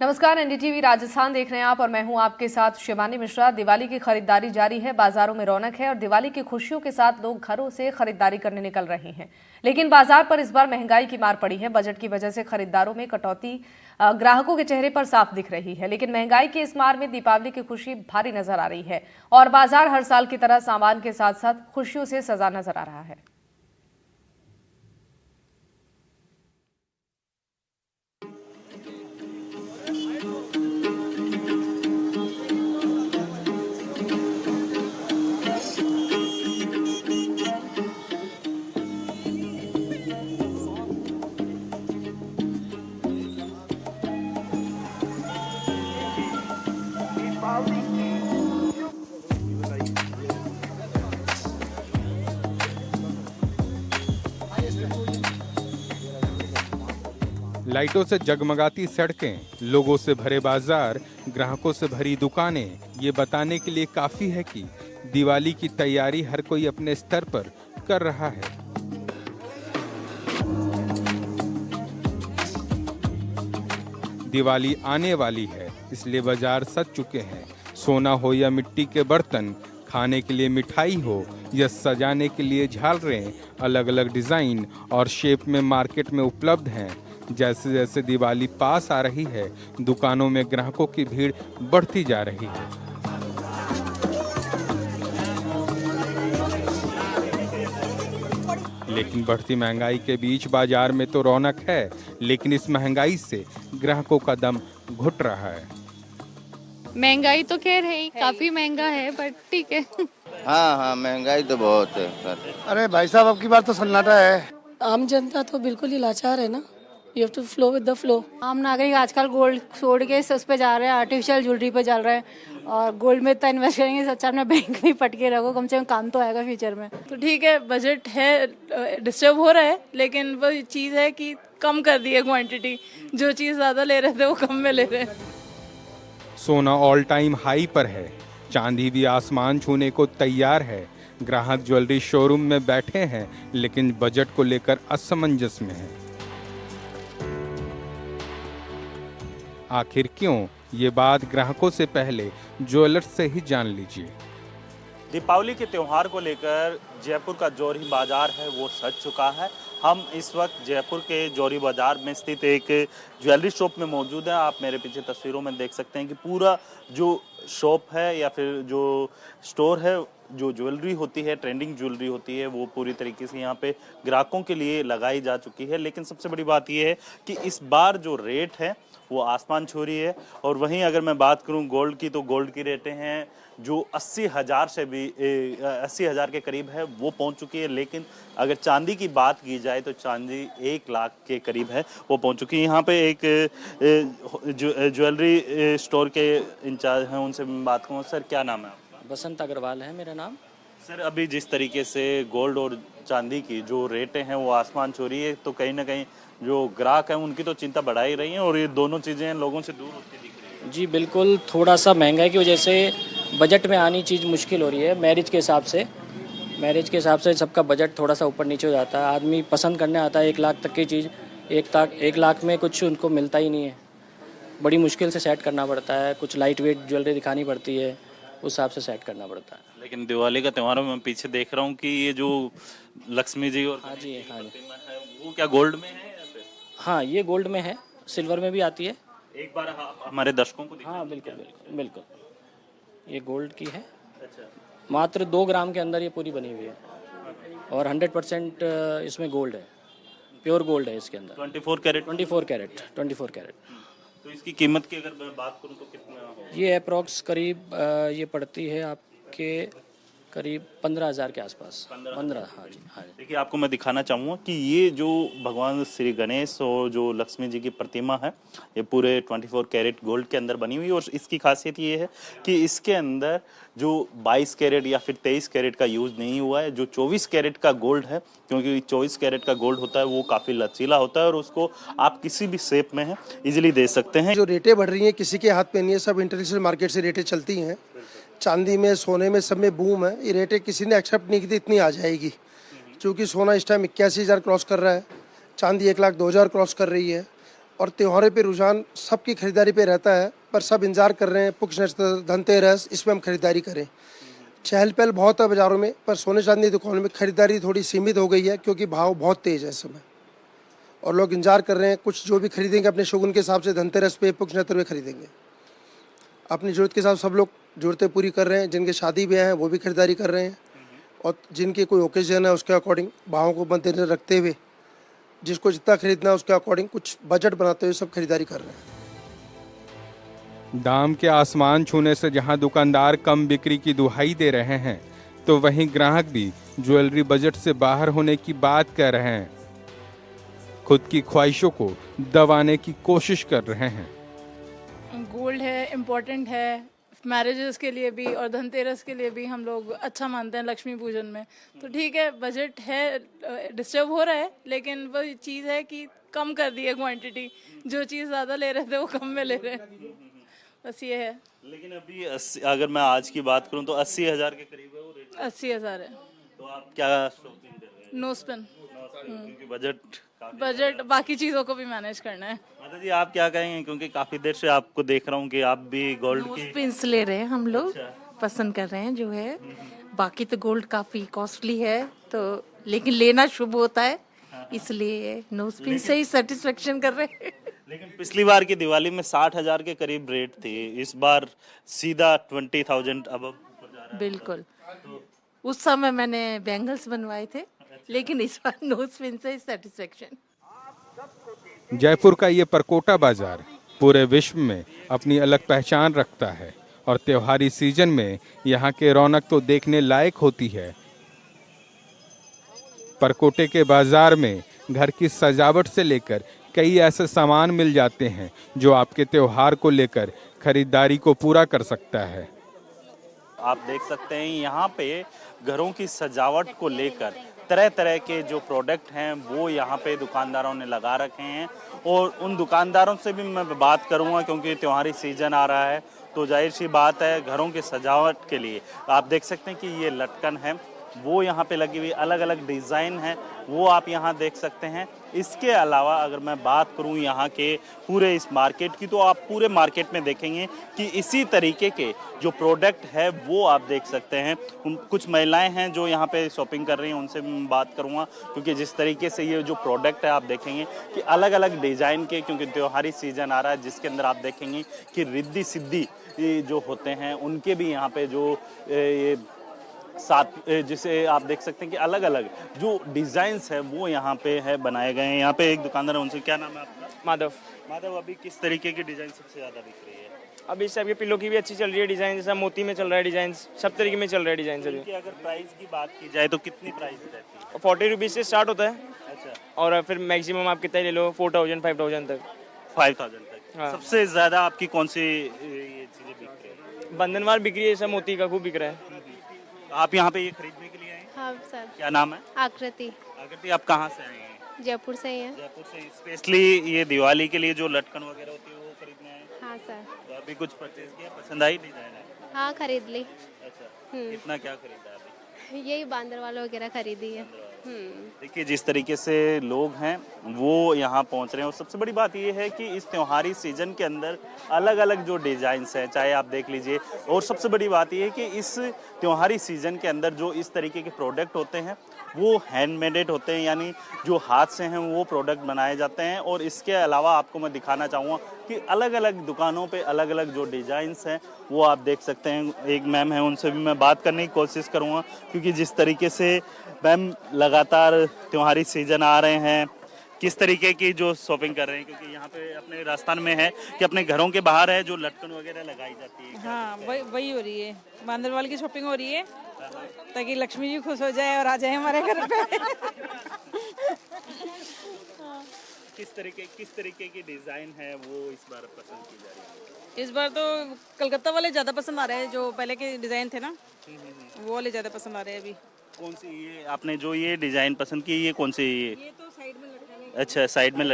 नमस्कार, एनडीटीवी राजस्थान देख रहे हैं आप और मैं हूं आपके साथ शिवानी मिश्रा। दिवाली की खरीदारी जारी है, बाजारों में रौनक है और दिवाली की खुशियों के साथ लोग घरों से खरीदारी करने निकल रहे हैं। लेकिन बाजार पर इस बार महंगाई की मार पड़ी है। बजट की वजह से खरीदारों में कटौती ग्राहकों के चेहरे पर साफ दिख रही है। लेकिन महंगाई की इस मार में दीपावली की खुशी भारी नजर आ रही है और बाजार हर साल की तरह सामान के साथ साथ खुशियों से सजा नजर आ रहा है। लाइटों से जगमगाती सड़कें, लोगों से भरे बाजार, ग्राहकों से भरी दुकानें ये बताने के लिए काफी है कि दिवाली की तैयारी हर कोई अपने स्तर पर कर रहा है। दिवाली आने वाली है, इसलिए बाजार सज चुके हैं। सोना हो या मिट्टी के बर्तन, खाने के लिए मिठाई हो या सजाने के लिए झालरें, अलग अलग डिजाइन और शेप में मार्केट में उपलब्ध हैं। जैसे जैसे दिवाली पास आ रही है, दुकानों में ग्राहकों की भीड़ बढ़ती जा रही है। लेकिन बढ़ती महंगाई के बीच बाजार में तो रौनक है, लेकिन इस महंगाई से ग्राहकों का दम घुट रहा है। महंगाई तो खैर है ही, काफी महंगा है, बट ठीक है। हाँ, महंगाई तो बहुत है सर। अरे भाई साहब, अब की बार तो सन्नाटा है। आम जनता तो बिल्कुल ही लाचार है ना। You have to flow with the flow. आम नागरिक आजकल गोल्ड छोड़ के उस पे जा रहे हैं, आर्टिफिशियल ज्वेलरी पे चल रहे हैं और गोल्ड में इतना इन्वेस्ट करेंगे, अच्छा अपना बैंक में पटके रखो, कम से कम काम तो आएगा फ्यूचर में। तो ठीक है, बजट है, डिस्टर्ब हो रहा है, लेकिन वो चीज़ है कि कम कर दी है क्वांटिटी। जो चीज़ ज़्यादा ले रहे थे वो कम में ले रहे हैं। सोना ऑल टाइम हाई पर है, चांदी भी आसमान छूने को तैयार है। ग्राहक ज्वेलरी शोरूम में बैठे हैं, लेकिन बजट को लेकर असमंजस में है। आखिर क्यों, ये बात ग्राहकों से पहले ज्वेलर्स से ही जान लीजिए। दीपावली के त्यौहार को लेकर जयपुर का जौहरी बाजार है वो सज चुका है। हम इस वक्त जयपुर के जौहरी बाजार में स्थित एक ज्वेलरी शॉप में मौजूद हैं। आप मेरे पीछे तस्वीरों में देख सकते हैं कि पूरा जो शॉप है या फिर जो स्टोर है, जो ज्वेलरी होती है, ट्रेंडिंग ज्वेलरी होती है, वो पूरी तरीके से यहाँ पे ग्राहकों के लिए लगाई जा चुकी है। लेकिन सबसे बड़ी बात ये है कि इस बार जो रेट है वो आसमान छू रही है। और वहीं अगर मैं बात करूं गोल्ड की, तो गोल्ड की रेटें हैं जो 80,000 से भी 80,000 के करीब है, वो पहुंच चुकी है। लेकिन अगर चांदी की बात की जाए तो चांदी 1 लाख के करीब है, वो पहुंच चुकी है। यहाँ पे एक ज्वेलरी स्टोर के इंचार्ज हैं, उनसे मैं बात करूँ। सर, क्या नाम है आपका? बसंत अग्रवाल है मेरा नाम। सर, अभी जिस तरीके से गोल्ड और चांदी की जो रेटें हैं वो आसमान छू रही है, तो कहीं ना कहीं जो ग्राहक हैं उनकी तो चिंता बढ़ा ही रही है और ये दोनों चीज़ें लोगों से दूर होती दिख रही है। जी बिल्कुल, थोड़ा सा महंगाई की वजह से बजट में आनी चीज़ मुश्किल हो रही है। मैरिज के हिसाब से सबका बजट थोड़ा सा ऊपर नीचे हो जाता है। आदमी पसंद करने आता है 1 लाख तक की चीज़, 1 लाख में कुछ उनको मिलता ही नहीं है। बड़ी मुश्किल से सेट करना पड़ता है, कुछ लाइट वेट ज्वेलरी दिखानी पड़ती है, उस हिसाब से सेट करना पड़ता है। लेकिन दिवाली का त्यौहार में मैं पीछे देख रहा हूँ कि ये जो लक्ष्मी जी और हाँ जी प्रतिमा है वो क्या गोल्ड में है या फिर? हाँ, ये गोल्ड में है, सिल्वर में भी आती है। एक बार हमारे दर्शकों को हाँ बिल्कुल, ये गोल्ड की है। अच्छा, मात्र 2 ग्राम के अंदर ये पूरी बनी हुई है और 100% इसमें गोल्ड है, प्योर गोल्ड है इसके अंदर। 24 कैरेट। 24 कैरेट। तो इसकी कीमत की अगर मैं बात करूँ तो कितना होगा? ये अप्रॉक्स करीब ये पड़ती है आपके करीब 15,000 के आसपास। 15, हाँ जी। देखिए, आपको मैं दिखाना चाहूँगा कि ये जो भगवान श्री गणेश और जो लक्ष्मी जी की प्रतिमा है, ये पूरे 24 कैरेट गोल्ड के अंदर बनी हुई है। और इसकी खासियत ये है कि इसके अंदर जो 22 कैरेट या फिर 23 कैरेट का यूज़ नहीं हुआ है। जो 24 कैरेट का गोल्ड है, क्योंकि 24 कैरेट का गोल्ड होता है वो काफ़ी लचीला होता है और उसको आप किसी भी शेप में है इजीली दे सकते हैं। जो रेटें बढ़ रही हैं किसी के हाथ में नहीं है, सब इंटरनेशनल मार्केट से रेटें चलती हैं। चांदी में, सोने में, सब में बूम है। ये रेटें किसी ने एक्सेप्ट नहीं की थी इतनी आ जाएगी, क्योंकि सोना इस टाइम 81,000 क्रॉस कर रहा है, चांदी 1,02,000 क्रॉस कर रही है। और त्योहारों पे रुझान सबकी खरीदारी पे रहता है, पर सब इंतजार कर रहे हैं पुक्ष नक्षत्र, धनतेरस, इसमें हम खरीदारी करें। चहल पहल बहुत है बाज़ारों में, पर सोने चांदी दुकानों में खरीदारी थोड़ी सीमित हो गई है क्योंकि भाव बहुत तेज़ है इस समय और लोग इंतजार कर रहे हैं। कुछ जो भी खरीदेंगे अपने शगुन के हिसाब से धनतेरस पे, पुक्ष नक्षत्र पे खरीदेंगे। अपनी ज़रूरत के हिसाब सब लोग ज़रूरतें पूरी कर रहे हैं। जिनके शादी ब्याह हैं वो भी खरीदारी कर रहे हैं और जिनके कोई ओकेजन है उसके अकॉर्डिंग भावों को मद्देनजर रखते हुए जिसको जितना खरीदना है उसके अकॉर्डिंग कुछ बजट बनाते हुए सब खरीदारी कर रहे हैं। दाम के आसमान छूने से जहां दुकानदार कम बिक्री की दुहाई दे रहे हैं, तो वहीं ग्राहक भी ज्वेलरी बजट से बाहर होने की बात कह रहे हैं। खुद की ख्वाहिशों को दबाने की कोशिश कर रहे हैं। गोल्ड है, इम्पोर्टेंट है, मैरिजेस के लिए भी और धनतेरस के लिए भी हम लोग अच्छा मानते हैं लक्ष्मी पूजन में। तो ठीक है, बजट है, डिस्टर्ब हो रहा है, लेकिन वो चीज़ है कि कम कर दी है क्वांटिटी। जो चीज़ ज़्यादा ले रहे थे वो कम में ले रहे हैं, बस ये है। लेकिन अभी अगर मैं आज की बात करूं तो 80,000 के करीब है वो रेट। 80,000 है। तो आप क्या शॉपिंग कर रहे हैं? नो स्पेन, क्योंकि बजट बाकी चीज़ों को भी मैनेज करना है। माता जी आप क्या कहेंगे, क्योंकि काफी देर से आपको देख रहा हूँ कि आप भी गोल्ड की पिंस ले रहे हैं, हम लोग पसंद कर रहे हैं जो है। बाकी तो गोल्ड काफी कॉस्टली है, तो लेकिन लेना शुभ होता है, इसलिए नोज पिन से ही सेटिस्फेक्शन कर रहे हैं। लेकिन पिछली बार की दिवाली में 60,000 के करीब रेट थे, इस बार सीधा 20,000 अब बिल्कुल। उस समय मैंने बैंगल्स बनवाए थे, लेकिन इस बार नोज पिन से ही सेटिस्फेक्शन। जयपुर का ये परकोटा बाजार पूरे विश्व में अपनी अलग पहचान रखता है और त्योहारी सीजन में यहाँ के रौनक तो देखने लायक होती है। परकोटे के बाजार में घर की सजावट से लेकर कई ऐसे सामान मिल जाते हैं जो आपके त्योहार को लेकर खरीदारी को पूरा कर सकता है। आप देख सकते हैं यहाँ पे घरों की सजावट को लेकर तरह तरह के जो प्रोडक्ट हैं वो यहाँ पे दुकानदारों ने लगा रखे हैं और उन दुकानदारों से भी मैं बात करूँगा क्योंकि त्योहारी सीजन आ रहा है, तो जाहिर सी बात है घरों की सजावट के लिए आप देख सकते हैं कि ये लटकन है वो यहाँ पे लगी हुई, अलग अलग डिज़ाइन है वो आप यहाँ देख सकते हैं। इसके अलावा अगर मैं बात करूँ यहाँ के पूरे इस मार्केट की, तो आप पूरे मार्केट में देखेंगे कि इसी तरीके के जो प्रोडक्ट है वो आप देख सकते हैं। कुछ महिलाएं हैं जो यहाँ पे शॉपिंग कर रही हैं, उनसे मैं बात करूँगा क्योंकि जिस तरीके से ये जो प्रोडक्ट है आप देखेंगे कि अलग अलग डिज़ाइन के, क्योंकि त्योहारी सीजन आ रहा है जिसके अंदर आप देखेंगे कि रिद्धि सिद्धि जो होते हैं उनके भी यहाँ पे जो ये साथ जिसे आप देख सकते हैं कि अलग अलग जो डिजाइन्स है वो यहाँ पे है बनाए गए हैं। यहाँ पे एक दुकानदार है, उनसे क्या नाम है आपका? माधव, अभी किस तरीके की डिजाइन सबसे ज्यादा बिक रही है? अभी इस टाइप के पिल्लो की भी अच्छी चल रही है डिजाइन, जैसा मोती में चल रहा है डिजाइन, सब तरीके में चल रहा है डिजाइन सर। अगर प्राइस की बात की जाए तो कितनी प्राइस रहती है? 40 रुपीज से स्टार्ट होता है। अच्छा, और फिर मैक्सिमम आप कितना ही ले लो, 4000 5000 तक। 5000 तक। हाँ। सबसे ज्यादा आपकी कौन सी ये चीजें बिक रही है? बंधनवार बिक रही है, सब मोती का खूब बिक रहा है। आप यहाँ पे ये खरीदने के लिए आए? हाँ सर। क्या नाम है? आकृति। आकृति, आप कहाँ से आए हैं? जयपुर से ही है। जयपुर से। स्पेशली ये दिवाली के लिए जो लटकन वगैरह होती है वो खरीदने आए? हाँ सर। तो अभी कुछ परचेज किया, पसंद आई डिजाइन? हाँ खरीद ली। अच्छा, कितना क्या खरीदा अभी? यही बांदरवाल वगैरह खरीदी है। देखिए जिस तरीके से लोग हैं वो यहाँ पहुँच रहे हैं और सबसे बड़ी बात ये है कि इस त्योहारी सीजन के अंदर अलग अलग जो डिजाइन्स हैं चाहे आप देख लीजिए, और सबसे बड़ी बात ये है कि इस त्योहारी सीजन के अंदर जो इस तरीके के प्रोडक्ट होते हैं वो हैंडमेडेड होते हैं, यानी जो हाथ से हैं वो प्रोडक्ट बनाए जाते हैं। और इसके अलावा आपको मैं दिखाना चाहूँगा कि अलग अलग दुकानों पे अलग अलग जो डिज़ाइंस हैं वो आप देख सकते हैं। एक मैम है, उनसे भी मैं बात करने की कोशिश करूँगा क्योंकि जिस तरीके से मैम लगातार त्योहारी सीजन आ रहे हैं, किस तरीके की जो शॉपिंग कर रहे हैं, क्योंकि यहाँ पे अपने राजस्थान में है कि अपने घरों के बाहर है जो लटकन वगैरह लगाई जाती है। हाँ वही हो रही है, बांदरवाल की शॉपिंग हो रही है ताकि लक्ष्मी जी खुश हो जाए और आ जाए हमारे घर पे। किस तरीके की डिजाइन है वो इस बार पसंद की जा रही है? इस बार तो कलकत्ता वाले ज्यादा पसंद आ रहे हैं, जो पहले के डिजाइन थे ना वो वाले ज्यादा पसंद आ रहे हैं अभी। कौन सी ये आपने जो ये डिजाइन पसंद की, ये कौन सी? ये तो साइड में लटकाने। अच्छा, साइड में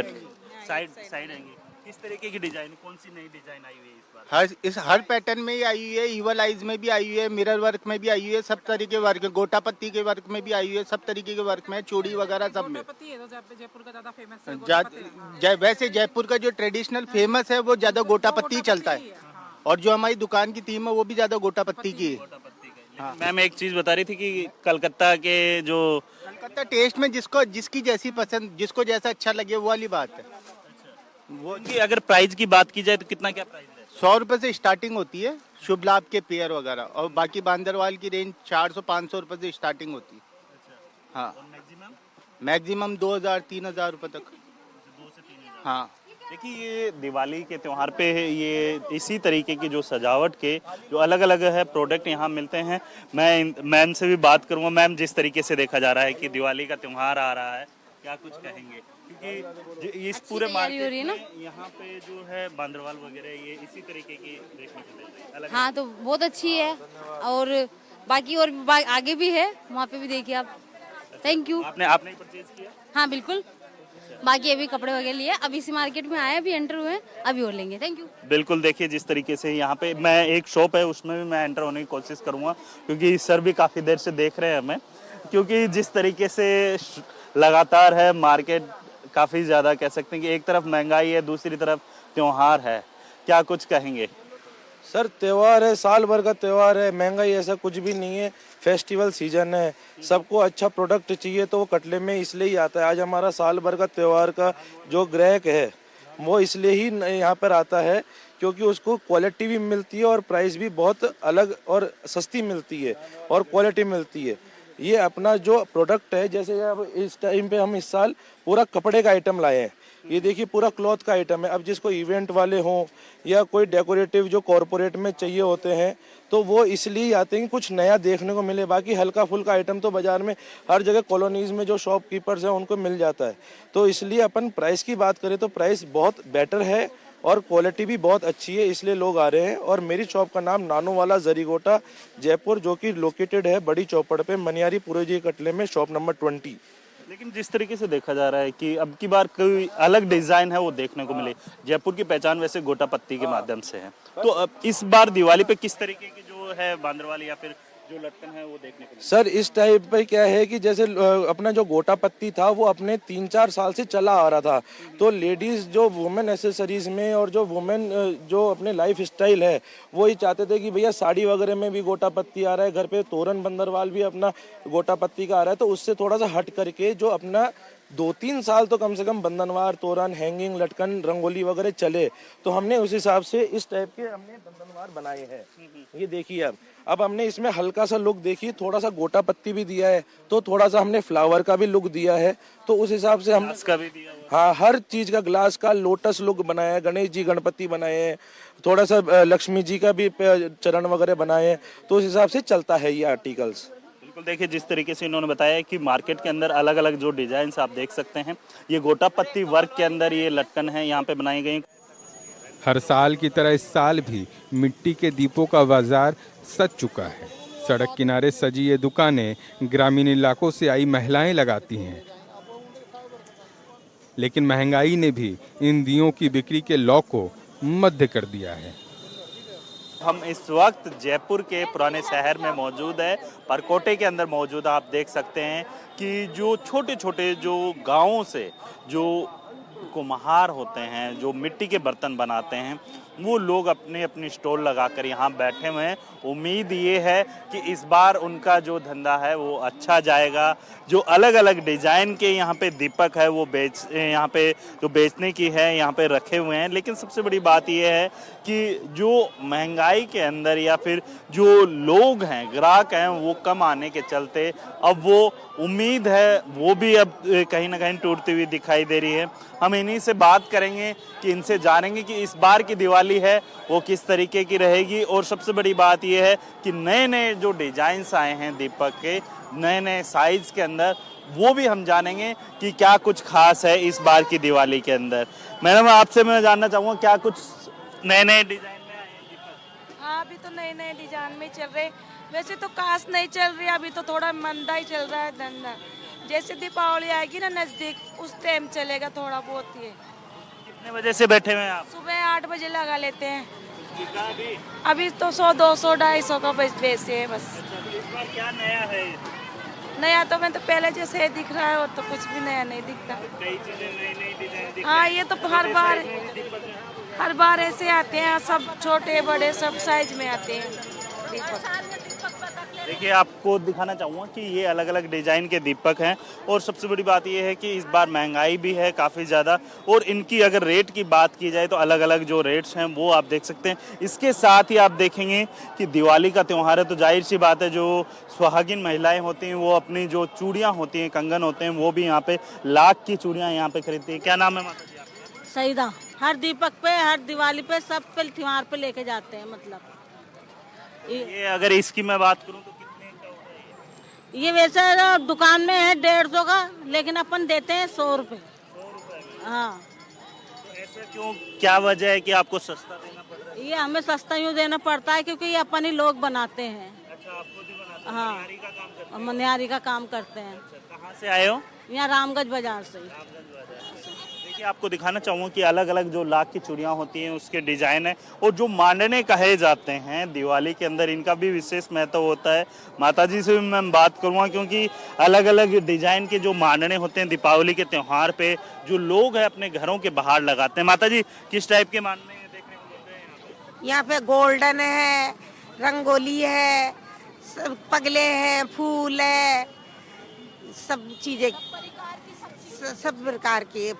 साइड आएंगे। किस तरीके की डिजाइन, कौन सी नई डिजाइन आई हुई है इस बार? हर पैटर्न में ही आई हुई है, ईवल आइज में भी आई हुई है, मिरर वर्क में भी आई हुई है, सब तरीके के वर्क, गोटा पत्ती के वर्क में भी आई हुई है, सब तरीके के वर्क में, चूड़ी वगैरह सब में। जयपुर का ज्यादा फेमस है। वैसे जयपुर का जो ट्रेडिशनल फेमस है वो ज्यादा गोटा पत्ती चलता है, और जो हमारी दुकान की थीम है वो भी ज्यादा गोटा पत्ती की है। मैम एक चीज बता रही थी कि कलकत्ता के जो कलकत्ता टेस्ट में जिसकी जैसी पसंद, जिसको जैसा अच्छा लगे वो वाली बात है। वो की अगर प्राइस की बात की जाए तो कितना क्या प्राइस है? 100 रुपए से स्टार्टिंग होती है शुभ लाभ के पेयर वगैरह, और बाकी बांदरवाल की रेंज 400-500 रुपए से स्टार्टिंग होती है। हाँ, मैक्सिमम 2000-3000 रुपए तक। 2 से 3000। हाँ, देखिए ये दिवाली के त्यौहार पे ये इसी तरीके की जो सजावट के जो अलग अलग है प्रोडक्ट यहाँ मिलते हैं। मैं मैम से भी बात करूँगा। मैम, जिस तरीके से देखा जा रहा है कि दिवाली का त्यौहार आ रहा है, क्या कुछ कहेंगे? क्योंकि इस पूरे मार्केट में यहाँ पे जो है बांदरवाल वगैरह ये इसी तरीके की देखने को मिलती है। हाँ, तो बहुत अच्छी है, और बाकी और आगे भी है, वहाँ पे भी देखिए आप। Thank you. आपने ही परचेज किया? हाँ बिल्कुल, बाकी अभी कपड़े वगैरह लिए, अभी इसी मार्केट में आए, अभी एंटर हुए, अभी और लेंगे। Thank you. बिल्कुल, देखिए जिस तरीके से यहाँ पे मैं एक शॉप है उसमें भी मैं एंटर होने की कोशिश करूँगा, क्योंकि सर भी काफ़ी देर से देख रहे हैं हमें, क्योंकि जिस तरीके से लगातार है मार्केट, काफ़ी ज़्यादा कह सकते हैं कि एक तरफ महंगाई है, दूसरी तरफ त्योहार है। क्या कुछ कहेंगे? सर त्यौहार है, साल भर का त्यौहार है, महंगाई ऐसा कुछ भी नहीं है, फेस्टिवल सीजन है, सबको अच्छा प्रोडक्ट चाहिए तो वो कटले में इसलिए ही आता है। आज हमारा साल भर का त्यौहार का जो ग्राहक है वो इसलिए ही यहाँ पर आता है, क्योंकि उसको क्वालिटी भी मिलती है और प्राइस भी बहुत अलग और सस्ती मिलती है और क्वालिटी मिलती है। ये अपना जो प्रोडक्ट है, जैसे अब इस टाइम पे हम इस साल पूरा कपड़े का आइटम लाए हैं, ये देखिए पूरा क्लॉथ का आइटम है। अब जिसको इवेंट वाले हों या कोई डेकोरेटिव जो कॉरपोरेट में चाहिए होते हैं तो वो इसलिए आते हैं कि कुछ नया देखने को मिले। बाकी हल्का फुल्का आइटम तो बाजार में हर जगह कॉलोनीज़ में जो शॉपकीपर्स हैं उनको मिल जाता है। तो इसलिए अपन प्राइस की बात करें तो प्राइस बहुत बेटर है और क्वालिटी भी बहुत अच्छी है, इसलिए लोग आ रहे हैं। और मेरी शॉप का नाम नानो वाला जरीगोटा जयपुर, जो कि लोकेटेड है बड़ी चौपड़ पे, मनियारी पुरोजी कटले में, शॉप नंबर 20। लेकिन जिस तरीके से देखा जा रहा है कि अब की बार कोई अलग डिजाइन है वो देखने को मिले। जयपुर की पहचान वैसे गोटा पत्ती के माध्यम से है, तो अब इस बार दिवाली पे किस तरीके की जो है बांदरवाल या फिर जो लटकन है वो देखने को मिले? सर इस टाइप पे क्या है कि जैसे अपना जो गोटा पत्ती था वो अपने 3-4 साल से चला आ रहा था, तो लेडीज जो वुमेन एसेसरीज में और जो वुमेन जो अपने लाइफ स्टाइल है वो ही चाहते थे कि भैया साड़ी वगैरह में भी गोटा पत्ती आ रहा है, घर पे तोरण बंदरवाल भी अपना गोटा पत्ती का आ रहा है, तो उससे थोड़ा सा हट करके जो अपना 2-3 साल तो कम से कम बंधनवार, तोरण, हैंगिंग, लटकन, रंगोली वगैरह चले, तो हमने उस हिसाब से इस टाइप के हमने बंधनवार बनाए हैं। ये देखिए अब हमने इसमें हल्का सा लुक देखिए, थोड़ा सा गोटा पत्ती भी दिया है, तो थोड़ा सा हमने फ्लावर का भी लुक दिया है, तो उस हिसाब से हम का भी दिया हुआ। हाँ, हर चीज का, ग्लास का लोटस लुक बनाया है, गणेश जी गणपति बनाए हैं, थोड़ा सा लक्ष्मी जी का भी चरण वगैरह बनाए हैं, तो उस हिसाब से चलता है ये आर्टिकल्स। बिल्कुल, देखिए जिस तरीके से इन्होंने बताया कि मार्केट के अंदर अलग अलग जो डिजाइन आप देख सकते हैं, ये गोटा पत्ती वर्क के अंदर ये लटकन है यहाँ पे बनाई गई। हर साल की तरह इस साल भी मिट्टी के दीपों का बाजार सज चुका है। सड़क किनारे सजी ये दुकानें ग्रामीण इलाकों से आई महिलाएं लगाती हैं, लेकिन महंगाई ने भी इन दियों की बिक्री के लौ को मध्य कर दिया है। हम इस वक्त जयपुर के पुराने शहर में मौजूद है, परकोटे के अंदर मौजूद। आप देख सकते हैं कि जो छोटे छोटे जो गांवों से जो कुम्हार होते हैं, जो मिट्टी के बर्तन बनाते हैं, वो लोग अपने अपनी स्टॉल लगाकर यहाँ बैठे हुए हैं। उम्मीद ये है कि इस बार उनका जो धंधा है वो अच्छा जाएगा। जो अलग अलग डिजाइन के यहाँ पे दीपक है वो यहाँ पे जो बेचने की है यहाँ पे रखे हुए हैं। लेकिन सबसे बड़ी बात ये है कि जो महंगाई के अंदर या फिर जो लोग हैं, ग्राहक हैं, वो कम आने के चलते अब वो उम्मीद है वो भी अब कहीं ना कहीं टूटती हुई दिखाई दे रही है। हम इन्हीं से बात करेंगे कि इनसे जानेंगे कि इस बार की दिवाली है वो किस तरीके की रहेगी। और सबसे बड़ी बात यह है कि नए नए जो डिजाइन्स आए हैं दीपक के, नए नए साइज के अंदर, वो भी हम जानेंगे कि क्या कुछ खास है इस बार की दिवाली के अंदर। मैडम, आपसे मैं जानना चाहूँगा क्या कुछ नए नए डिजाइन में आए हैं दीपक? हाँ, अभी तो नए नए डिजाइन में चल रहे। वैसे तो काश नहीं चल रही, अभी तो थोड़ा मंदा ही चल रहा है धंधा। जैसे दीपावली आएगी ना नजदीक, उस टाइम चलेगा थोड़ा बहुत। ये कितने बजे से बैठे हुए हैं आप? सुबह 8 बजे लगा लेते हैं। अभी तो 100, 200, 250 का बेचते हैं बस। इस बार क्या नया है? नया तो मैं तो पहले जैसे दिख रहा है और तो कुछ भी नया नहीं दिखता। कई चीजें नई डिजाइन दिख हाँ, ये तो हर बार ऐसे आते हैं, सब छोटे बड़े सब साइज में आते हैं दीपक। देखिए, आपको दिखाना चाहूँगा कि ये अलग अलग डिजाइन के दीपक हैं और सबसे बड़ी बात ये है कि इस बार महंगाई भी है काफ़ी ज़्यादा और इनकी अगर रेट की बात की जाए तो अलग अलग जो रेट्स हैं वो आप देख सकते हैं। इसके साथ ही आप देखेंगे कि दिवाली का त्यौहार है तो जाहिर सी बात है जो सुहागिन महिलाएं होती हैं वो अपनी जो चूड़ियाँ होती हैं, कंगन होते हैं, वो भी यहाँ पे लाख की चूड़ियाँ यहाँ पे खरीदती हैं। क्या नाम है माता जी आपका? सईदा। हर दीपक पे, हर दिवाली पे, सब पे त्योहार पे लेके जाते हैं। मतलब ये अगर इसकी मैं बात करूँ तो कितने का होता है? ये वैसे दुकान में है 150 का, लेकिन अपन देते हैं 100 रुपए। 100 रुपए? हाँ। तो ऐसा क्यों, क्या वजह है कि आपको सस्ता देना पड़ रहा है? ये हमें सस्ता यूँ देना पड़ता है क्योंकि ये अपन ही लोग बनाते हैं। अच्छा, आप खुद ही बनाते हैं? हाँ, मनिहारी का काम करते हैं? मनिहारी का काम करते हैं। अच्छा, कहाँ से आए हो? यहाँ रामगंज बाजार से। देखिए, आपको दिखाना चाहूँगा कि अलग अलग जो लाख की चूड़ियाँ होती हैं उसके डिजाइन है और जो मांडने कहे जाते हैं दिवाली के अंदर, इनका भी विशेष महत्व होता है। माता जी से भी मैं बात करूँगा क्योंकि अलग अलग डिजाइन के जो मांडने होते हैं दीपावली के त्यौहार पे जो लोग हैं अपने घरों के बाहर लगाते हैं। माता जी, किस टाइप के मांडने देखने को मिल रहे हैं यहाँ पे? गोल्डन है, रंगोली है, सब पगले हैं, फूल है, सब चीजें, सब प्रकार की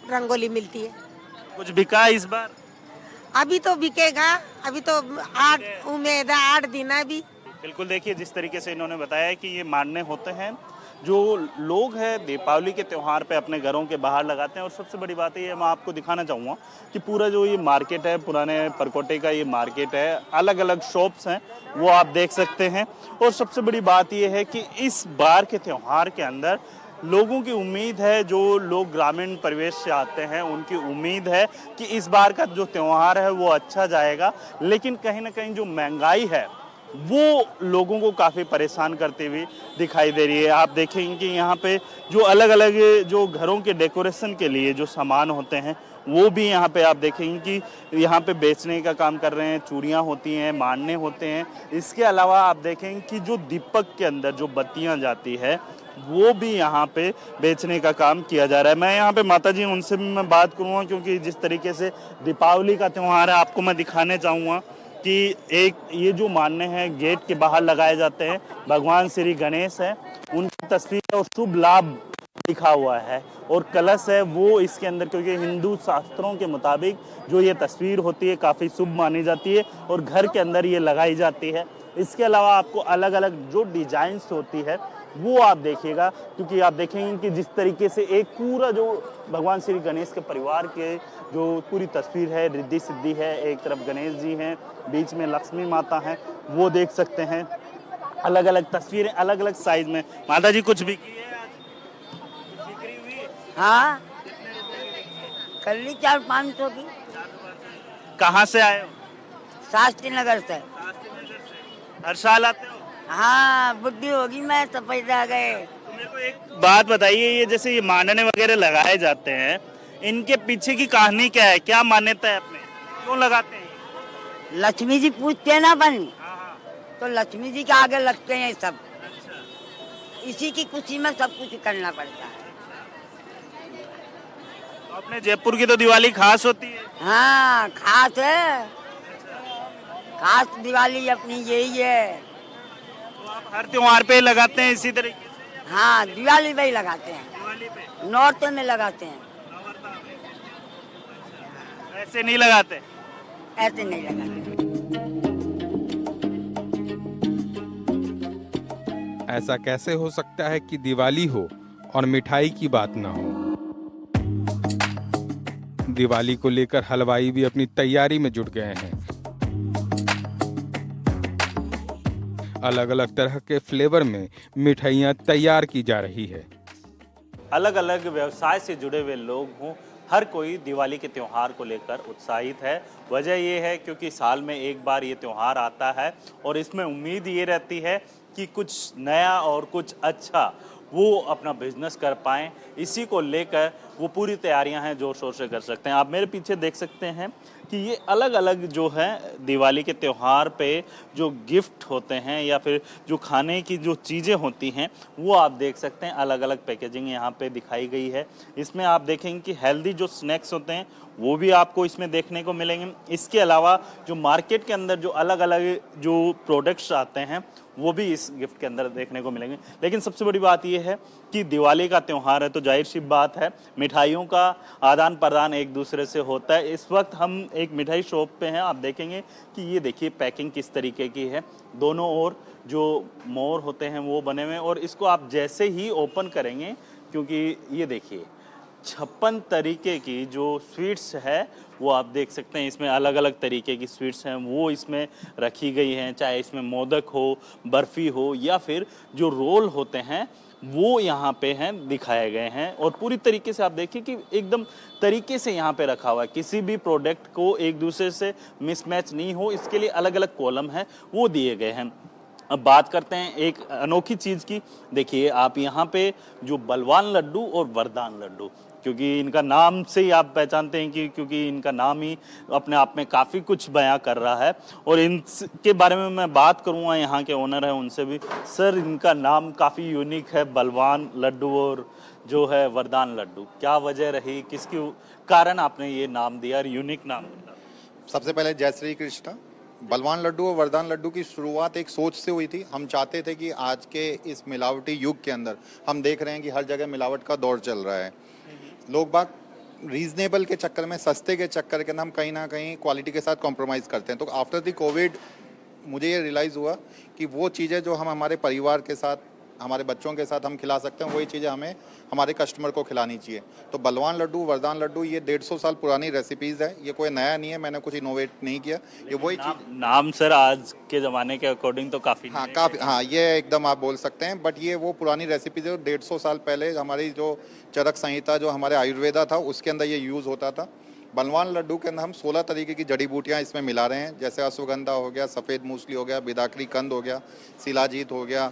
रंगोली मिलती है। कुछ बिका इस बार? अभी तो बिकेगा, अभी तो 8 उम्मीद है, 8 दिन है अभी। बिल्कुल, देखिए जिस तरीके से इन्होंने बताया कि ये मांडने होते हैं जो लोग हैं दीपावली के त्यौहार पे अपने घरों के बाहर लगाते हैं। और सबसे बड़ी बात ये मैं आपको दिखाना चाहूँगा कि पूरा जो ये मार्केट है, पुराने परकोटे का ये मार्केट है, अलग अलग शॉप्स हैं वो आप देख सकते हैं। और सबसे बड़ी बात ये है कि इस बार के त्यौहार के अंदर लोगों की उम्मीद है, जो लोग ग्रामीण परिवेश से आते हैं उनकी उम्मीद है कि इस बार का जो त्यौहार है वो अच्छा जाएगा। लेकिन कहीं ना कहीं जो महंगाई है वो लोगों को काफ़ी परेशान करती हुई दिखाई दे रही है। आप देखेंगे कि यहाँ पे जो अलग अलग जो घरों के डेकोरेशन के लिए जो सामान होते हैं वो भी यहाँ पे आप देखेंगे कि यहाँ पे बेचने का काम कर रहे हैं। चूड़ियाँ होती हैं, मांडने होते हैं। इसके अलावा आप देखेंगे कि जो दीपक के अंदर जो बत्तियाँ जाती है वो भी यहाँ पे बेचने का काम किया जा रहा है। मैं यहाँ पे माता जी उनसे भी मैं बात करूँगा क्योंकि जिस तरीके से दीपावली का त्यौहार है आपको मैं दिखाने चाहूँगा कि एक ये जो मान्य है गेट के बाहर लगाए जाते हैं, भगवान श्री गणेश है, उनकी तस्वीर और शुभ लाभ लिखा हुआ है और कलश है वो इसके अंदर, क्योंकि हिंदू शास्त्रों के मुताबिक जो ये तस्वीर होती है काफ़ी शुभ मानी जाती है और घर के अंदर ये लगाई जाती है। इसके अलावा आपको अलग अलग जो डिजाइन्स होती है वो आप देखिएगा, क्योंकि आप देखेंगे कि जिस तरीके से एक पूरा जो भगवान श्री गणेश के परिवार के जो पूरी तस्वीर है, रिद्धि सिद्धि है, एक तरफ गणेश जी हैं, बीच में लक्ष्मी माता हैं, वो देख सकते हैं। अलग अलग तस्वीरें अलग अलग साइज में। माता जी कुछ बिकी है आज? बिक्री हुई? हाँ, कर ली 400-500 की। कहाँ से आए हो? शास्त्री नगर से। हर साल आते हो? हाँ, बुद्धि होगी मैं तो पैदा आ गए। मेरे को एक बात बताइए, ये जैसे ये मांडने वगैरह लगाए जाते हैं, इनके पीछे की कहानी क्या है, क्या मान्यता है अपने, क्यों लगाते हैं? लक्ष्मी जी पूछते हैं ना अपन, तो लक्ष्मी जी के आगे लगते हैं सब। इसी की खुशी में सब कुछ करना पड़ता है। तो अपने जयपुर की तो दिवाली खास होती है। हाँ, खास है, खास दिवाली अपनी यही है। तो आप हर त्योहार पे लगाते हैं इसी तरीके से? हाँ, दिवाली पे ही लगाते हैं। दिवाली पे? नौर्थ में लगाते हैं। ऐसे नहीं लगाते? ऐसे नहीं लगाते। ऐसा कैसे हो सकता है कि दिवाली हो और मिठाई की बात ना हो? दिवाली को लेकर हलवाई भी अपनी तैयारी में जुट गए हैं। अलग अलग तरह के फ्लेवर में मिठाइयाँ तैयार की जा रही है। अलग अलग व्यवसाय से जुड़े हुए लोग हों, हर कोई दिवाली के त्यौहार को लेकर उत्साहित है। वजह ये है क्योंकि साल में एक बार ये त्यौहार आता है और इसमें उम्मीद ये रहती है कि कुछ नया और कुछ अच्छा वो अपना बिजनेस कर पाएँ। इसी को लेकर वो पूरी तैयारियां हैं, जोर शोर से कर सकते हैं। आप मेरे पीछे देख सकते हैं कि ये अलग अलग जो है दिवाली के त्यौहार पे जो गिफ्ट होते हैं या फिर जो खाने की जो चीज़ें होती हैं वो आप देख सकते हैं। अलग अलग पैकेजिंग यहाँ पे दिखाई गई है। इसमें आप देखेंगे कि हेल्दी जो स्नैक्स होते हैं वो भी आपको इसमें देखने को मिलेंगे। इसके अलावा जो मार्केट के अंदर जो अलग अलग जो प्रोडक्ट्स आते हैं वो भी इस गिफ्ट के अंदर देखने को मिलेंगे। लेकिन सबसे बड़ी बात यह है कि दिवाली का त्यौहार है तो जाहिर सी बात है मिठाइयों का आदान प्रदान एक दूसरे से होता है। इस वक्त हम एक मिठाई शॉप पे हैं। आप देखेंगे कि ये देखिए पैकिंग किस तरीके की है, दोनों ओर जो मोर होते हैं वो बने हुए हैं और इसको आप जैसे ही ओपन करेंगे, क्योंकि ये देखिए 56 तरीके की जो स्वीट्स है वो आप देख सकते हैं। इसमें अलग अलग तरीके की स्वीट्स हैं वो इसमें रखी गई हैं, चाहे इसमें मोदक हो, बर्फ़ी हो या फिर जो रोल होते हैं वो यहाँ पे हैं दिखाए गए हैं। और पूरी तरीके से आप देखिए कि एकदम तरीके से यहाँ पे रखा हुआ है, किसी भी प्रोडक्ट को एक दूसरे से मिसमैच नहीं हो, इसके लिए अलग अलग कॉलम हैं वो दिए गए हैं। अब बात करते हैं एक अनोखी चीज़ की। देखिए आप यहाँ पे जो बलवान लड्डू और वरदान लड्डू, क्योंकि इनका नाम से ही आप पहचानते हैं कि क्योंकि इनका नाम ही अपने आप में काफ़ी कुछ बयां कर रहा है। और इनके बारे में मैं बात करूँगा, यहाँ के ओनर हैं उनसे भी। सर, इनका नाम काफ़ी यूनिक है, बलवान लड्डू और जो है वरदान लड्डू, क्या वजह रही, किसके कारण आपने ये नाम दिया और यूनिक नाम दिया? सबसे पहले जय श्री कृष्ण। बलवान लड्डू और वरदान लड्डू की शुरुआत एक सोच से हुई थी। हम चाहते थे कि आज के इस मिलावटी युग के अंदर हम देख रहे हैं कि हर जगह मिलावट का दौर चल रहा है। लोग बाग रीजनेबल के चक्कर में, सस्ते के चक्कर के अंदर हम कहीं ना कहीं क्वालिटी के साथ कॉम्प्रोमाइज़ करते हैं। तो आफ्टर द कोविड मुझे ये रियलाइज़ हुआ कि वो चीज़ें जो हम हमारे परिवार के साथ, हमारे बच्चों के साथ हम खिला सकते हैं, वही चीज़ें हमें हमारे कस्टमर को खिलानी चाहिए। तो बलवान लड्डू, वरदान लड्डू ये 150 साल पुरानी रेसिपीज़ है, ये कोई नया नहीं है, मैंने कुछ इनोवेट नहीं किया, ये वही चीज़। नाम सर आज के ज़माने के अकॉर्डिंग तो काफ़ी ये एकदम आप बोल सकते हैं, बट ये वो पुरानी रेसिपीज़ है। 150 साल पहले हमारी जो चरक संहिता, जो हमारे आयुर्वेदा था, उसके अंदर ये यूज़ होता था। बलवान लड्डू के अंदर हम 16 तरीके की जड़ी बूटियाँ इसमें मिला रहे हैं, जैसे अश्वगंधा हो गया, सफ़ेद मूसली हो गया, बिदाकरी कंद हो गया, शिलाजीत हो गया,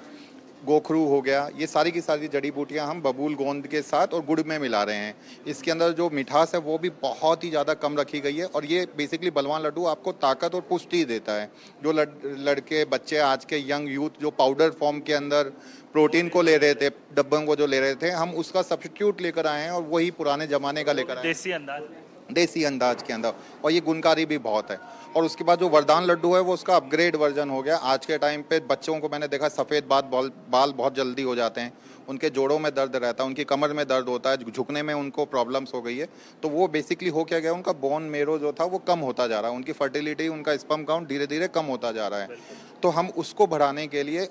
गोखरू हो गया। ये सारी की सारी जड़ी बूटियां हम बबूल गोंद के साथ और गुड़ में मिला रहे हैं। इसके अंदर जो मिठास है वो भी बहुत ही ज़्यादा कम रखी गई है। और ये बेसिकली बलवान लड्डू आपको ताकत और पुष्टि देता है। जो लड़के बच्चे, आज के यंग यूथ जो पाउडर फॉर्म के अंदर प्रोटीन को ले रहे थे, डब्बों को जो ले रहे थे, हम उसका सब्स्टिट्यूट लेकर आए हैं और वही पुराने ज़माने का लेकर आए हैं, देसी अंदाज के अंदर। और ये गुणकारी भी बहुत है। और उसके बाद जो वरदान लड्डू है वो उसका अपग्रेड वर्जन हो गया। आज के टाइम पे बच्चों को मैंने देखा सफ़ेद बाल बहुत जल्दी हो जाते हैं, उनके जोड़ों में दर्द रहता है, उनकी कमर में दर्द होता है, झुकने में उनको प्रॉब्लम्स हो गई है। तो वो बेसिकली हो क्या गया, उनका बोन मेरो जो था वो कम होता जा रहा है, उनकी फर्टिलिटी, उनका स्पर्म काउंट धीरे धीरे कम होता जा रहा है। तो हम उसको बढ़ाने के लिए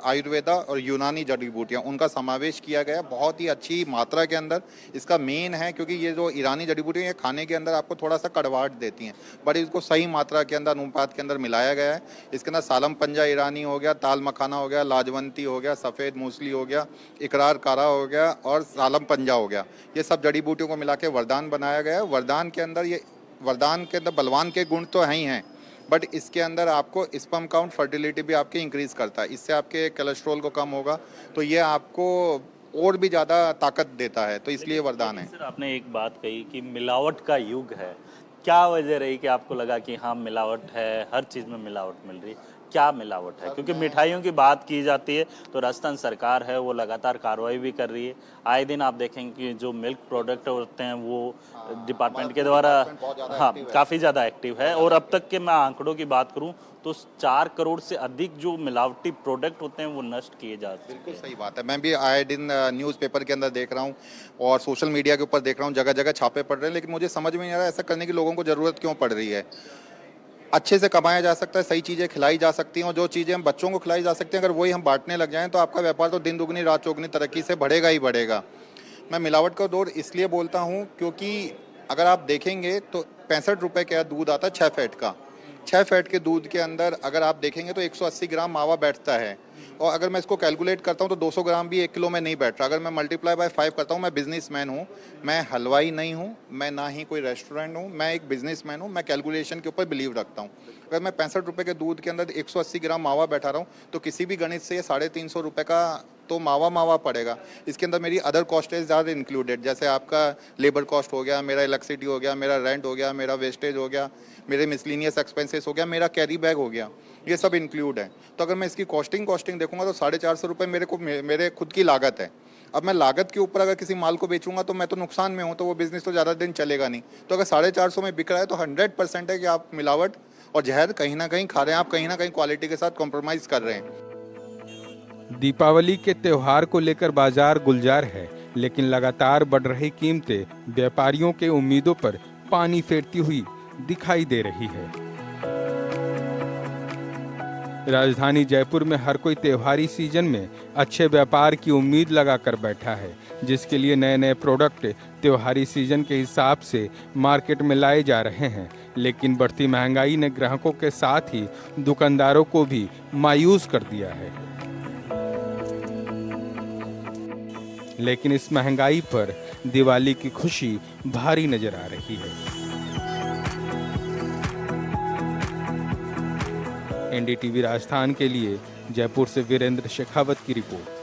आयुर्वेदा और यूनानी जड़ी बूटियाँ उनका समावेश किया गया बहुत ही अच्छी मात्रा के अंदर। इसका मेन है, क्योंकि ये जो ईरानी जड़ी बूटियाँ ये खाने के अंदर आपको थोड़ा सा कड़वाहट देती हैं, बट इसको सही मात्रा के अंदर, अनुपात के अंदर मिलाया गया है। इसके अंदर सालम पंजा ईरानी हो गया, ताल मखाना हो गया, लाजवंती हो गया, सफ़ेद मूसली हो गया, इकरार कारा हो गया और सालम पंजा हो गया। ये सब जड़ी बूटियों को मिला के वरदान बनाया गया है। वरदान के अंदर बलवान के गुण तो हैं ही हैं, बट इसके अंदर आपको स्पर्म काउंट, फर्टिलिटी भी आपकी इंक्रीज़ करता है। इससे आपके कोलेस्ट्रॉल को कम होगा, तो ये आपको और भी ज़्यादा ताकत देता है, तो इसलिए वरदान है। सर, आपने एक बात कही कि मिलावट का युग है, क्या वजह रही कि आपको लगा कि हाँ मिलावट है, हर चीज़ में मिलावट मिल रही है? क्या मिलावट है? क्योंकि मिठाइयों की बात की जाती है तो राजस्थान सरकार है वो लगातार कार्रवाई भी कर रही है। आए दिन आप देखेंगे कि जो मिल्क प्रोडक्ट होते हैं वो डिपार्टमेंट के द्वारा काफ़ी ज़्यादा एक्टिव है। और अब तक के मैं आंकड़ों की बात करूं तो 4 करोड़ से अधिक जो मिलावटी प्रोडक्ट होते हैं वो नष्ट किए जाते हैं। बिल्कुल सही बात है। मैं भी आए दिन न्यूज़पेपर के अंदर देख रहा हूँ और सोशल मीडिया के ऊपर देख रहा हूँ, जगह जगह छापे पड़ रहे हैं, लेकिन मुझे समझ में नहीं आ रहा ऐसा करने की लोगों को ज़रूरत क्यों पड़ रही है। अच्छे से कमाया जा सकता है, सही चीज़ें खिलाई जा सकती हैं, और जो चीज़ें हम बच्चों को खिलाई जा सकती हैं अगर वही हम बांटने लग जाएं तो आपका व्यापार तो दिन दुगनी रात चौगनी तरक्की से बढ़ेगा ही बढ़ेगा। मैं मिलावट का दौर इसलिए बोलता हूँ क्योंकि अगर आप देखेंगे तो 65 रुपये का दूध आता है 6 फैट का। 6 फैट के दूध के अंदर अगर आप देखेंगे तो 180 ग्राम मावा बैठता है, और अगर मैं इसको कैलकुलेट करता हूँ तो 200 ग्राम भी 1 किलो में नहीं बैठ रहा। अगर मैं मल्टीप्लाई बाय 5 करता हूँ, मैं बिजनेसमैन हूँ, मैं हलवाई नहीं हूँ, मैं ना ही कोई रेस्टोरेंट हूँ, मैं एक बिजनेसमैन हूँ, मैं कैलकुलेशन के ऊपर बिलीव रखता हूँ। अगर मैं 65 रुपये के दूध के अंदर 180 ग्राम मावा बैठा रहा हूँ तो किसी भी गणित से 350 रुपये का तो मावा मावा पड़ेगा। इसके अंदर मेरी अदर कॉस्टेज ज़्यादा इंक्लूडेड, जैसे आपका लेबर कॉस्ट हो गया, मेरा इलेक्ट्रिसिटी हो गया, मेरा रेंट हो गया, मेरा वेस्टेज हो गया, मेरे मिसलिनियस एक्सपेंसेस हो गया, मेरा कैरी बैग हो गया, ये सब इंक्लूड है। तो अगर मैं इसकी कॉस्टिंग देखूंगा तो 450 रुपये मेरे खुद की लागत है। अब मैं लागत के ऊपर अगर किसी माल को बेचूंगा तो मैं तो नुकसान में हूँ, तो वो बिजनेस तो ज़्यादा दिन चलेगा नहीं। तो अगर 450 में बिक रहा है तो 100% है कि आप मिलावट और जहर कहीं ना कहीं खा रहे हैं, आप कहीं ना कहीं क्वालिटी के साथ कॉम्प्रोमाइज़ कर रहे हैं। दीपावली के त्योहार को लेकर बाजार गुलजार है, लेकिन लगातार बढ़ रही कीमतें व्यापारियों के उम्मीदों पर पानी फेरती हुई दिखाई दे रही है। राजधानी जयपुर में हर कोई त्योहारी सीजन में अच्छे व्यापार की उम्मीद लगाकर बैठा है, जिसके लिए नए नए प्रोडक्ट त्योहारी सीजन के हिसाब से मार्केट में लाए जा रहे हैं। लेकिन बढ़ती महंगाई ने ग्राहकों के साथ ही दुकानदारों को भी मायूस कर दिया है। लेकिन इस महंगाई पर दिवाली की खुशी भारी नजर आ रही है। एनडीटीवी राजस्थान के लिए जयपुर से वीरेंद्र शेखावत की रिपोर्ट।